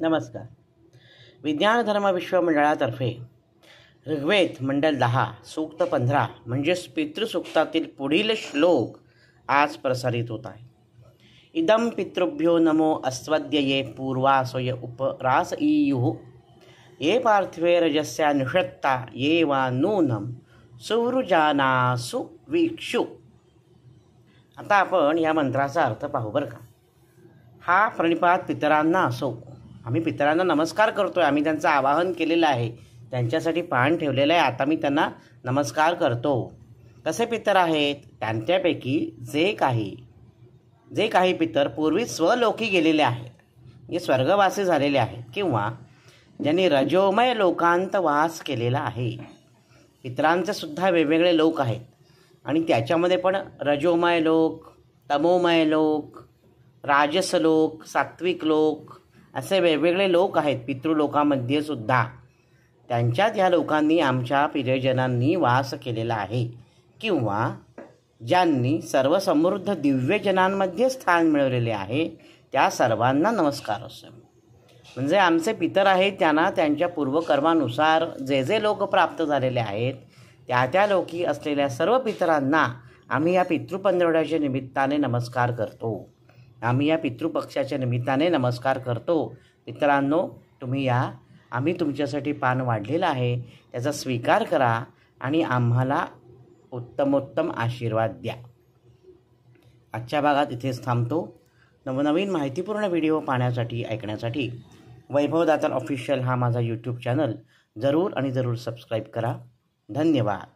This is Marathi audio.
नमस्कार. विज्ञान धर्म विश्व मंडळातर्फे ऋग्वेद मंडल 10 सूक्त 15 म्हणजेच पितृसूक्तातील पुढील श्लोक आज प्रसारित होत आहे. इदं पितृभ्यो नमो अस्वद्य ये पूर्वासोय उपरास इयुः ये पार्थिवे रजस्या निषत्ता ये वा नूनं सुवृजानासु वीक्षु. आता आपण या मंत्राचा अर्थ पाहू बरं का. हा प्रणिपात पितरांना असो. आम्ही पितरांना नमस्कार करतो आहे, आम्ही त्यांचं आवाहन केलेलं आहे, त्यांच्यासाठी पान ठेवलेलं आहे, आता मी त्यांना नमस्कार करतो. कसे पितर आहेत? त्यांच्यापैकी जे काही पितर पूर्वी स्वलोकी गेलेले आहेत, जे स्वर्गवासी झालेले आहेत किंवा ज्यांनी रजोमय लोकांत वास केलेला आहे. पितरांचे सुद्धा वेगवेगळे लोक आहेत आणि त्याच्यामध्ये पण रजोमय लोक, तमोमय लोक, राजस लोक, सात्विक लोक असे वेगवेगळे लोक आहेत पितृलोकामध्ये सुद्धा. त्यांच्यात ह्या लोकांनी आमच्या प्रियजनांनी वास केलेला आहे किंवा ज्यांनी सर्व समृद्ध दिव्यजनांमध्ये स्थान मिळवलेले आहे त्या सर्वांना नमस्कार असो. म्हणजे आमचे पितर आहेत, त्यांना त्यांच्या पूर्वकर्मानुसार जे लोक प्राप्त झालेले आहेत त्या लोकी असलेल्या सर्व पितरांना आम्ही या पितृपंधरवड्याच्या निमित्ताने नमस्कार करतो. आम्ही या पितृपक्षाच्या निमित्ताने नमस्कार करतो. पितरांनो, तुम्ही या, आम्ही तुमच्यासाठी पान वाढलेलं आहे, त्याचा स्वीकार करा आणि आम्हाला उत्तमोत्तम आशीर्वाद द्या. आजच्या भागात इथेच थांबतो. नवनवीन माहितीपूर्ण व्हिडिओ पाहण्यासाठी, ऐकण्यासाठी वैभव दातार ऑफिशियल हा माझा यूट्यूब चॅनल जरूर सबस्क्राईब करा. धन्यवाद.